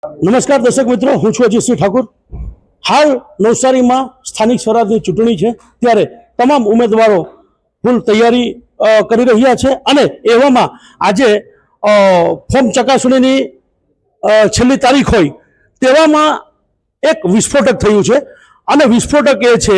નમસ્કાર દર્શક મિત્રો, હું છું અજીતસિંહ ઠાકુર। હાલ નવસારીમાં સ્થાનિક સ્વરાજની ચૂંટણી છે, ત્યારે તમામ ઉમેદવારો ફૂલ તૈયારી કરી રહ્યા છે અને એવામાં આજે ફોર્મ ચકાસણીની છેલ્લી તારીખ હોય તેવામાં એક વિસ્ફોટક થયું છે અને વિસ્ફોટક એ છે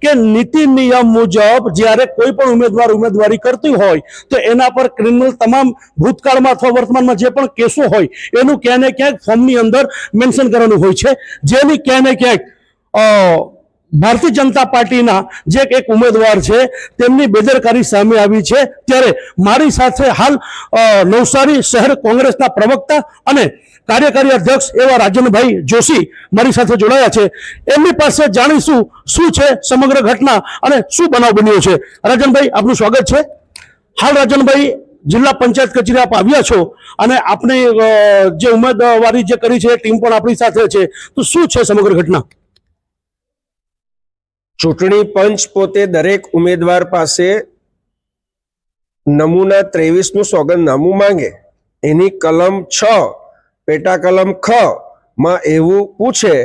કે નીતિ નિયમ મુજબ જ્યારે કોઈ પણ ઉમેદવાર ઉમેદવારી કરતી હોય તો એના પર ક્રિમિનલ તમામ ભૂતકાળમાં અથવા વર્તમાનમાં જે પણ કેસો હોય એનું ક્યાંય ને ક્યાંક ફોર્મની અંદર મેન્શન કરવાનું હોય છે, જેની ક્યાંય ને ક્યાંક ભારતીય જનતા પાર્ટીના જે એક ઉમેદવાર છે તેમની બેદરકારી સામે આવી છે। ત્યારે મારી સાથે હાલ નવસારી શહેર કોંગ્રેસના પ્રવક્તા અને કાર્યકારી અધ્યક્ષ એવા રાજનભાઈ જોશી મારી સાથે જોડાયા છે। એમની પાસે જાણીશું શું છે સમગ્ર ઘટના અને શું બનાવ બન્યો છે। રાજનભાઈ, આપનું સ્વાગત છે। હાલ રાજનભાઈ, જિલ્લા પંચાયત કચેરી આપ આવ્યા છો અને આપની જે ઉમેદવારી જે કરી છે ટીમ પણ આપણી સાથે છે, તો શું છે સમગ્ર ઘટના? ચૂંટણી પંચ પોતે દરેક ઉમેદવાર પાસે નમૂના 23નું સોગંદનામું માંગે, એની કલમ 6 પેટા કલમ ખ માં એવું પૂછે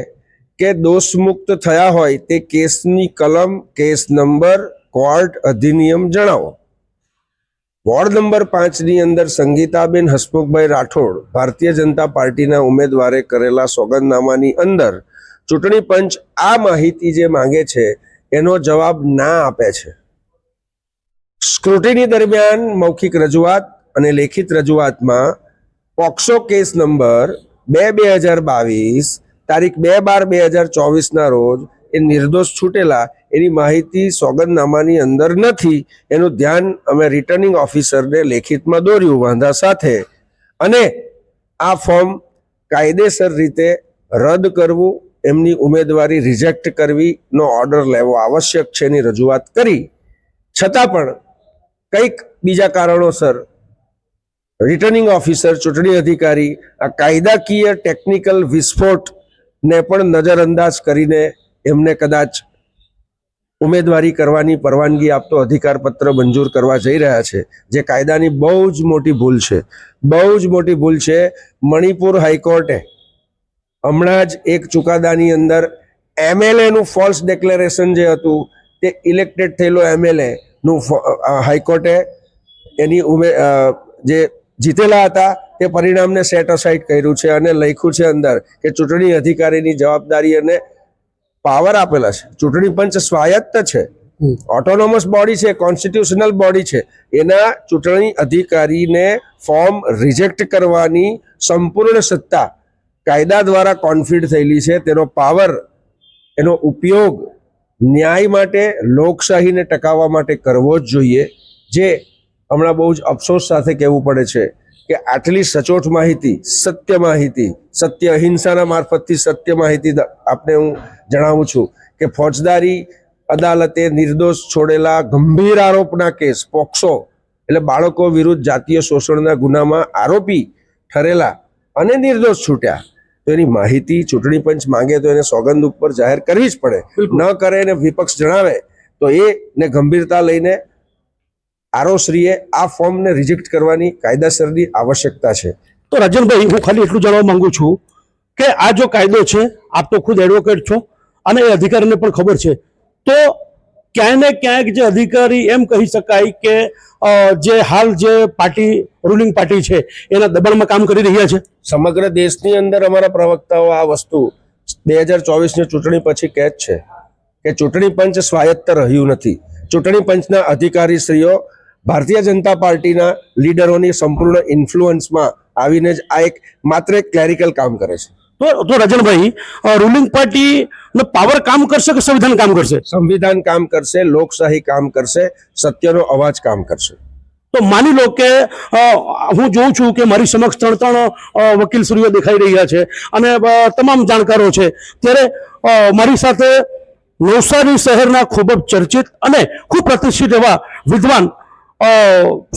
કે દોષમુક્ત થયા હોય તે કેસની કલમ, કેસ નંબર, કોર્ટ, અધિનિયમ જણાવો। વોર્ડ નંબર 5 ની અંદર સંગીતાબેન હસમુખભાઈ રાઠોડ ભારતીય જનતા પાર્ટીના ઉમેદવારે કરેલા સોગંદનામાની અંદર ચૂંટણી પંચ આ માહિતી જે માંગે છે એનો જવાબ ના આપે છે। સ્ક્રુટિની દરમિયાન મૌખિક રજૂઆત અને લેખિત રજૂઆતમાં પોક્સો કેસ નંબર 2/2022 તારીખ 2/12/2024 રોજ એ નિર્દોષ છૂટેલા એની માહિતી સોગંદનામાની અંદર નથી, એનું ધ્યાન અમે રિટર્નિંગ ઓફિસરને લેખિતમાં દોર્યું વાંધા સાથે, અને આ ફોર્મ કાયદેસર રીતે રદ કરવું, એમની ઉમેદવારી રિજેક્ટ કરવીનો ઓર્ડર લેવો આવશ્યક છે એની રજૂઆત કરી। છતાં પણ કંઈક બીજા કારણોસર રિટર્નિંગ ઓફિસર, ચૂંટણી અધિકારી આ કાયદાકીય ટેકનિકલ વિસ્ફોટને પણ નજરઅંદાજ કરીને એમને કદાચ ઉમેદવારી કરવાની પરવાનગી આપતો અધિકાર પત્ર મંજૂર કરવા જઈ રહ્યા છે, જે કાયદાની બહુ જ મોટી ભૂલ છે, બહુ જ મોટી ભૂલ છે। મણિપુર હાઈકોર્ટે હમણાં જ એક ચુકાદાની અંદર MLA નું ફોલ્સ ડિક્લેરેશન જે હતું તે ઇલેક્ટેડ થયેલો MLA નું હાઈકોર્ટે એની જે જીતેલા હતા તે પરિણામને સેટ અસાઇડ કર્યું છે અને લખ્યું છે અંદર કે ચૂંટણી અધિકારીની જવાબદારી અને પાવર આપેલા છે। ચૂંટણી પંચ સ્વાયત્ત છે, ઓટોનોમસ બોડી છે, કોન્સ્ટિટ્યુશનલ બોડી છે, એના ચૂંટણી અધિકારીને ફોર્મ રિજેક્ટ કરવાની સંપૂર્ણ સત્તા કાયદા દ્વારા કોન્ફિડ થયેલી છે। તેનો પાવર, એનો ઉપયોગ ન્યાય માટે, લોકશાહીને ટકાવવા માટે કરવો જ જોઈએ। જે હમણાં બહુ જ અફસોસ સાથે કહેવું પડે છે કે આટલી સચોટ માહિતી, સત્ય અહિંસાના મારફતથી સત્ય માહિતી આપને હું જણાવું છું કે ફોજદારી અદાલતે નિર્દોષ છોડેલા ગંભીર આરોપના કેસ, પોક્સો એટલે બાળકો વિરુદ્ધ જાતીય શોષણના ગુનામાં આરોપી ઠરેલા અને નિર્દોષ છૂટ્યા, તો એની માહિતી ચૂંટણી પંચ માંગે તો એને સોગંદ ઉપર જાહેર કરવી જ પડે। ન કરે અને વિપક્ષ જણાવે તો એને ગંભીરતા લઈને આરોશ્રીએ આ ફોર્મને રિજેક્ટ કરવાની કાયદાસરની આવશ્યકતા છે। તો રાજનભાઈ, હું ખાલી એટલું જાણવા માંગુ છું કે આ જો કાયદો છે, આપ તો ખુદ એડવોકેટ છો અને એ અધિકારીને પણ ખબર છે, તો ક્યાંય ને ક્યાંક જે અધિકારી એમ કહી શકાય કે જે હાલ જે પાર્ટી, રૂલિંગ પાર્ટી છે એના દબાણમાં કામ કરી રહ્યા છે? સમગ્ર દેશની અંદર અમારા પ્રવક્તાઓ આ વસ્તુ 2024ની ચૂંટણી પછી કહે જ છે કે ચૂંટણી પંચ સ્વાયત્ત રહ્યું નથી। ચૂંટણી પંચના અધિકારીશ્રીઓ ભારતીય જનતા પાર્ટીના લીડરોની સંપૂર્ણ ઇન્ફ્લુઅન્સમાં આવીને જ આ માત્ર એક ક્લેરિકલ કામ કરે છે। તો રાજનભાઈ, રૂલિંગ પાર્ટીનો પાવર કામ કરશે કે સંવિધાન કામ કરશે? સંવિધાન કામ કરશે, લોકશાહી કામ કરશે, સત્યનો અવાજ કામ કરશે। તો માની લો કે હું જોઉં છું કે મારી સમક્ષ ત્રણ વકીલશ્રીઓ દેખાઈ રહ્યા છે અને તમામ જાણકારો છે, ત્યારે મારી સાથે નવસારી શહેરના ખૂબ જ ચર્ચિત અને ખૂબ પ્રતિષ્ઠિત એવા વિદ્વાન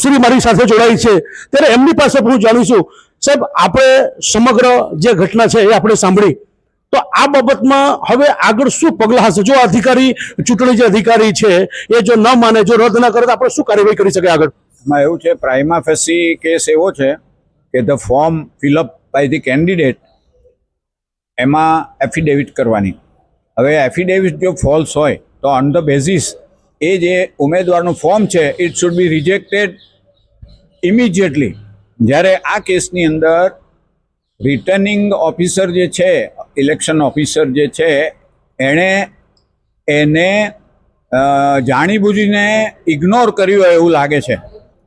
શ્રી મારી સાથે જોડાઈ છે। ત્યારે એમની પાસે હું જાણીશું, સાહેબ, આપણે સમગ્ર જે ઘટના છે એ આપણે સાંભળી, તો આ બાબતમાં હવે આગળ શું પગલાં હશે? જો અધિકારી, ચૂંટણી જે અધિકારી છે એ જો ન માને, જો રદ ન કરે, તો આપણે શું કાર્યવાહી કરી શકે આગળ? માં એવું છે, પ્રાઇમા ફેસી કેસ એવો છે કે the form fill up by the candidate એમાં એફિડેવિટ કરવાની. હવે એફિડેવિટ જો ફોલ્સ હોય તો ઓન ધ બેઝિસ એ જે ઉમેદવારનું ફોર્મ છે it should be rejected immediately. જ્યારે આ કેસની અંદર રિટર્નિંગ ઓફિસર જે છે, ઇલેક્શન ઓફિસર જે છે, એને જાણીબૂજીને ઇગ્નોર કર્યું હોય એવું લાગે છે.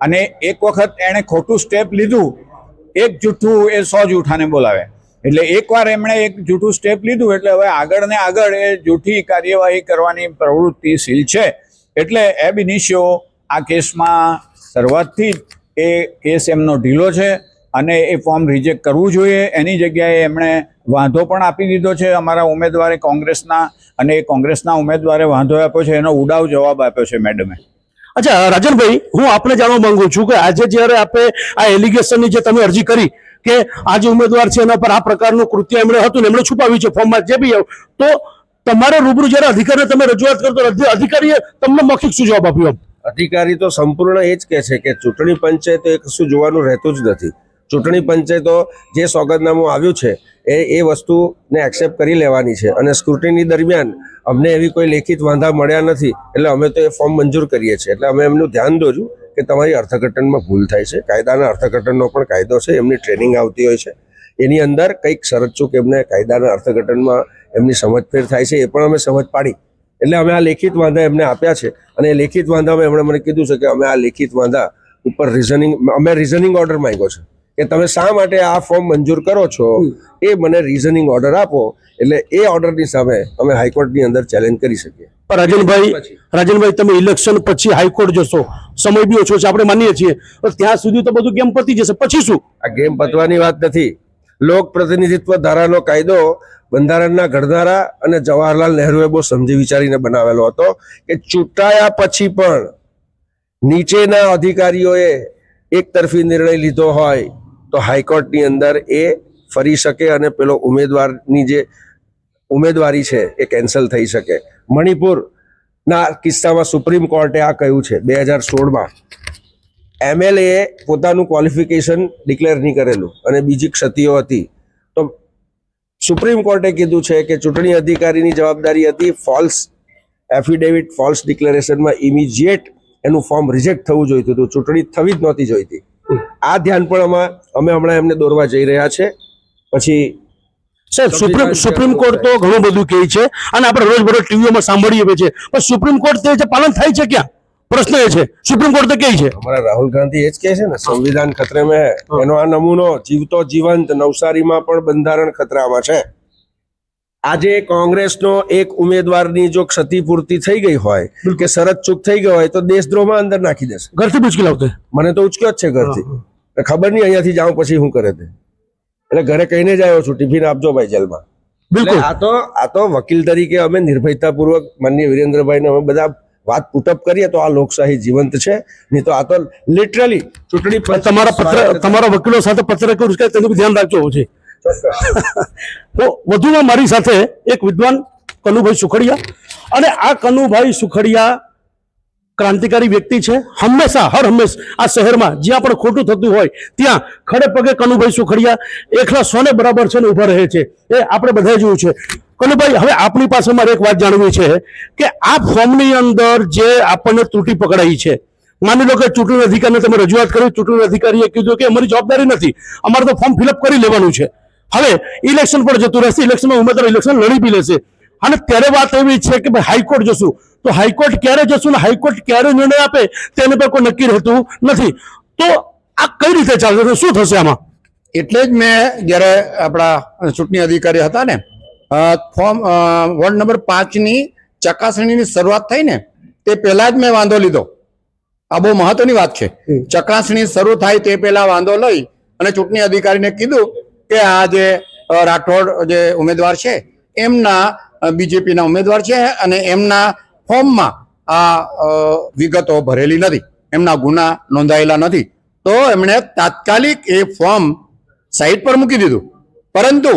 અને એક વખત એણે ખોટું સ્ટેપ લીધું, એક જૂઠું એ 100 જૂઠાને બોલાવે. એટલે એકવાર એમણે એક જૂઠું સ્ટેપ લીધું એટલે હવે આગળ ને આગળ એ જૂઠી કાર્યવાહી કરવાની પ્રવૃત્તિશીલ છે. એટલે એબ ઇનિશિયો આ કેસમાં શરૂઆતથી જ એ કેસ એમનો ઢીલો છે અને એ ફોર્મ રિજેક્ટ કરવું જોઈએ. એની જગ્યાએ એમણે વાંધો પણ આપી દીધો છે અમારા ઉમેદવારે કોંગ્રેસના, અને એ કોંગ્રેસના ઉમેદવારે વાંધો આપ્યો છે, એનો ઉડાવ જવાબ આપ્યો છે મેડમે. અચ્છા રાજનભાઈ, હું આપને જાણવા માંગુ છું કે આજે જ્યારે આપણે આ એલિગેશનની જે તમે અરજી કરી કે આ જે ઉમેદવાર છે એના પર આ પ્રકારનું કૃત્ય એમણે હતું ને એમણે છુપાવ્યું છે ફોર્મમાં જે બી આવ્યું, તો તમારે રૂબરૂ જ્યારે અધિકારીને તમે રજૂઆત કરતો અધિકારીએ તમને મૌખિક શું જવાબ આપ્યો? અધિકારી તો સંપૂર્ણ એ જ કહે છે કે ચૂંટણી પંચે તો એ કશું જોવાનું રહેતું જ નથી. ચૂંટણી પંચે તો જે સોગંદનામું આવ્યું છે એ વસ્તુને એક્સેપ્ટ કરી લેવાની છે, અને સ્ક્રુટિની દરમિયાન અમને એવી કોઈ લેખિત વાંધા મળ્યા નથી એટલે અમે તો એ ફોર્મ મંજૂર કરીએ છીએ. એટલે અમે એમનું ધ્યાન દોર્યું કે તમારી અર્થઘટનમાં ભૂલ થાય છે. કાયદાના અર્થઘટનનો પણ કાયદો છે, એમની ટ્રેનિંગ આવતી હોય છે, એની અંદર કંઈક શરતચૂક એમને કાયદાના અર્થઘટનમાં એમની સમજફેર થાય છે, એ પણ અમે સમજ પાડી. એટલે અમે આ લેખિત વાંધા એમને આપ્યા છે, અને એ લેખિત વાંધામાં એમણે મને કીધું છે કે અમે આ લેખિત વાંધા ઉપર રિઝનિંગ ઓર્ડર માંગ્યો છે કે તમે શા માટે આ ફોર્મ મંજૂર કરો છો, એ મને રિઝનિંગ ઓર્ડર આપો. એટલે એ ઓર્ડરની સામે અમે હાઈકોર્ટની અંદર ચેલેન્જ કરી શકીએ. રાજનભાઈ, તમે ઇલેક્શન પછી હાઈકોર્ટ જશો, સમય બી ઓછો છે આપણે માનીએ છીએ, તો ત્યાં સુધી તો બધું ગેમ પતી જશે, પછી શું? આ ગેમ પતવાની વાત નથી. લોક પ્રતિનિધિત્વ ધારાનો કાયદો બંધારણના ઘડનારા અને જવાહરલાલ નહેરુએ બહુ સમજી વિચારીને બનાવેલો હતો કે ચૂંટાયા પછી પણ નીચેના અધિકારીઓએ એક તરફી નિર્ણય લીધો હોય તો હાઈકોર્ટની અંદર એ ફરી શકે અને પેલો ઉમેદવારની જે ઉમેદવારી છે એ કેન્સલ થઈ શકે. મણિપુરના કિસ્સામાં સુપ્રીમ કોર્ટે આ કહ્યું છે 2016માં. MLA પોતાનું ક્વોલિફિકેશન ડિક્લેર નહીં કરેલું અને બીજી ક્ષતિઓ હતી, તો સુપ્રીમ કોર્ટે કીધું છે કે ચૂંટણી અધિકારીની જવાબદારી હતી ફોલ્સ એફિડેવિટ, ફોલ્સ ડિક્લેરેશનમાં ઇમિડિયેટ એનું ફોર્મ રિજેક્ટ થવું જોઈતું હતું, ચૂંટણી થવી જ નહોતી જોઈતી. આ ધ્યાન પણ અમે હમણાં એમને દોરવા જઈ રહ્યા છે. પછી સાહેબ, સુપ્રીમ કોર્ટ તો ઘણું બધું કહે છે અને આપણે રોજબરોજ ટીવીઓમાં સાંભળીએ છીએ, પણ સુપ્રીમ કોર્ટ તે પાલન થાય છે ક્યાં? પ્રશ્ન એ છે. સુપ્રીમ કોર્ટ તો કહે છે, અમારા રાહુલ ગાંધી એ જ કહે છે ને સંવિધાન ખતરે મેં. એનો આ નમૂનો જીવતો જીવંત નવસારીમાં પણ બંધારણ ખતરામાં છે. આજે કોંગ્રેસનો એક ઉમેદવારની જો ક્ષતિપૂર્તિ થઈ ગઈ હોય કે શરત ચૂક થઈ ગઈ હોય તો દેશદ્રોહમાં અંદર નાખી દેશે. ઘરથી ઉચકી લાવતે મને તો ઉચક્યો જ છે ઘરથી. ખબર નહીં અહીંયાથી જાઉં પછી શું કરે તે. એટલે ઘરે કહીને જ આવ્યો છું ટિફિન આપજો ભાઈ જેલમાં. બિલકુલ. આ તો વકીલ તરીકે અમે નિર્ભયતાપૂર્વક માનનીય વિરેન્દ્રભાઈને અમે બધા વાત પુટઅપ કરીએ તો આ લોકશાહી જીવંત છે. નહીં તો આ તો લિટરલી ચૂંટણી તમારા વકીલો સાથે પત્ર કર્યું છે તેનું ધ્યાન રાખજો છે. તો વધુમાં મારી સાથે એક વિદ્વાન કનુભાઈ સુખડિયા, અને આ કનુભાઈ સુખડિયા ક્રાંતિકારી વ્યક્તિ છે. હંમેશા હંમેશ આ શહેરમાં જ્યાં પણ ખોટું થતું હોય ત્યાં ખડે પગે કનુભાઈ સુખડિયા એકલા સોને બરાબર છે ને ઉભા રહે છે. એ આપણે બધાએ જોયું છે. કનુભાઈ, હવે આપણી પાસે મારે એક વાત જાણવી છે કે આ ફોર્મની અંદર જે આપણને ત્રુટિ પકડાઈ છે, માની લો કે ચૂંટણી અધિકારીને તમે રજૂઆત કરી, ચૂંટણી અધિકારીએ કીધું કે અમારી જવાબદારી નથી, અમારે તો ફોર્મ ફિલઅપ કરી લેવાનું છે. હવે ઇલેક્શન પણ જતું રહેશે, ઇલેક્શનમાં ઉમેદવાર ઇલેક્શન લડી બી લેશે, અને ત્યારે વાત એવી છે કે ભાઈ હાઈકોર્ટ જશું, તો હાઈકોર્ટ ક્યારે જશું ને હાઈકોર્ટ ક્યારે નિર્ણય આપે તેની પર કોઈ નક્કી રહેતું નથી. તો આ કઈ રીતે ચાલશે, શું થશે આમાં? એટલે જ મેં જ્યારે આપણા ચૂંટણી અધિકારી હતા ને, ફોર્મ વોર્ડ નંબર 5ની ચકાસણીની શરૂઆત થઈ ને તે પહેલા જ મેં વાંધો લીધો. આ બહુ મહત્વની વાત છે. ચકાસણી શરૂ થાય તે પહેલા વાંધો લઈ અને ચૂંટણી અધિકારીને કીધું કે આ જે રાઠોડ જે ઉમેદવાર છે એમના બીજેપીના ઉમેદવાર છે અને એમના ફોર્મમાં આ વિગતો ભરેલી નથી, એમના ગુના નોંધાયેલા નથી. તો એમણે તાત્કાલિક એ ફોર્મ સાઇટ પર મૂકી દીધું, પરંતુ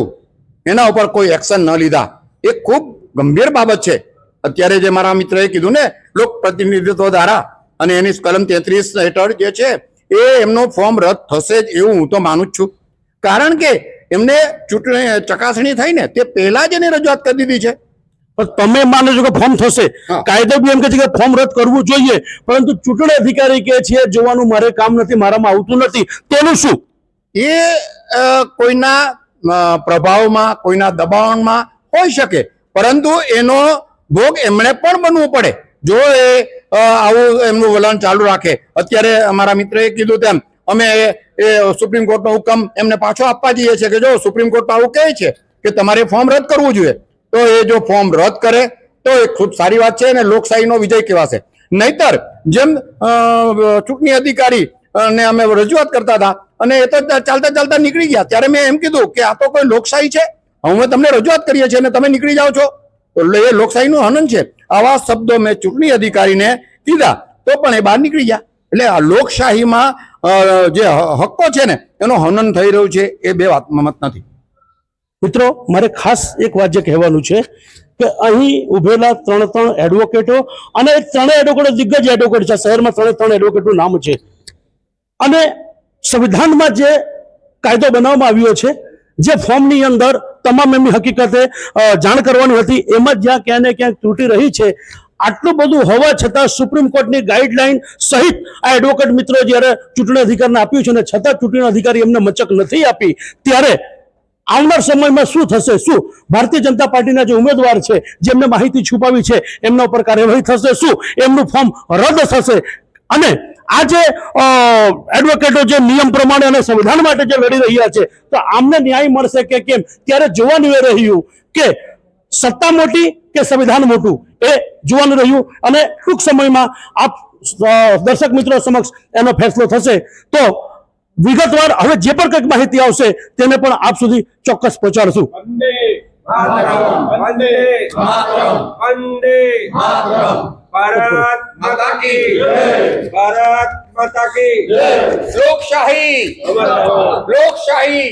એના ઉપર કોઈ એક્શન ન લીધા. એ ખૂબ ગંભીર બાબત છે. અત્યારે જે મારા મિત્રએ કીધું ને લોક પ્રતિનિધિત્વ ધારા અને એની કલમ 33 હેઠળ જે છે એ એમનો ફોર્મ રદ થશે જ એવું હું તો માનું જ છું. કારણ કે એમને ચૂંટણી ચકાસણી થઈ ને તે પહેલા જ એની રજૂઆત કરી દીધી છે. પણ તમે માનો છો કે ફોર્મ થશે, હા. કાયદો બી એમ કહે છે કે ફોર્મ રદ કરવું જોઈએ, પરંતુ ચૂંટણી અધિકારી કહે છે જોવાનું મારે કામ નથી, મારામાં આવતું નથી, તેનું શું? એ કોઈના પ્રભાવમાં કોઈના દબાણમાં હોઈ શકે, પરંતુ એનો ભોગ એમણે પણ બનવું પડે જો એ આવું એમનું વલણ ચાલુ રાખે. અત્યારે અમારા મિત્રએ કીધું તેમ અમે એ સુપ્રીમ કોર્ટનો હુકમ એમને પાછો આપવા જઈએ છીએ કે જો સુપ્રીમ કોર્ટ આવું કહે છે કે તમારે ફોર્મ રદ કરવું જોઈએ, તો એ જો ફોર્મ રદ કરે તો એ ખૂબ સારી વાત છે અને લોકશાહીનો વિજય કહેવાશે. નહીતર જેમ ચૂંટણી અધિકારી ને અમે રજૂઆત કરતા હતા અને એ તો ચાલતા ચાલતા નીકળી ગયા, ત્યારે મેં એમ કીધું કે આ તો કોઈ લોકશાહી છે, અમે તમને રજૂઆત કરીએ છીએ અને તમે નીકળી જાઓ છો, એટલે એ લોકશાહીનું હનન છે. આવા શબ્દો મેં ચૂંટણી અધિકારીને કીધા તો પણ એ બહાર નીકળી ગયા. એટલે આ લોકશાહીમાં જે હક્કો છે ને એનો હનન થઈ રહ્યું છે, એ બે વાતમાં મત નથી. મિત્રો, મારે ખાસ એક વાત જે કહેવાનું છે કે અહીં ઉભેલા ત્રણ એડવોકેટો, અને ત્રણેય એડવોકેટો દિગ્ગજ એડવોકેટ છે, શહેરમાં ત્રણ એડવોકેટનું નામ છે, અને સંવિધાનમાં જે કાયદો બનાવવામાં આવ્યો છે, જે ફોર્મની અંદર તમામ એમની હકીકતે જાણ કરવાની હતી, એમાં જ્યાં ક્યાં ને ક્યાંક ત્રુટિ રહી છે, આટલું બધું હોવા છતાં સુપ્રીમ કોર્ટની ગાઈડલાઈન સહિત આ એડવોકેટ મિત્રો જ્યારે ચૂંટણી અધિકારીને આપ્યું છે અને છતાં ચૂંટણી અધિકારી એમને મચક નથી આપી, ત્યારે આવનાર સમયમાં શું થશે? શું ભારતીય જનતા પાર્ટીના જે ઉમેદવાર છે, જેમને માહિતી છુપાવી છે, એમના ઉપર કાર્યવાહી થશે? શું એમનું ફોર્મ રદ થશે? અને આ જે એડવોકેટો જે નિયમ પ્રમાણે અને સંવિધાન માટે જે લડી રહ્યા છે, તો આમને ન્યાય મળશે કે કેમ? ત્યારે જોવાનું એ રહ્યું કે સત્તા મોટી કે સંવિધાન મોટું, એ જોવાનું રહ્યું. અને ટૂંક સમયમાં આપ દર્શક મિત્રો સમક્ષ એનો ફેસલો થશે. તો વિગતવાર હવે જે પણ કંઈક માહિતી આવશે તેને પણ આપ સુધી ચોક્કસ પહોંચાડશું. ભારત માતા કી જય, ભારત માતા કી જય, લોકશાહી, લોકશાહી.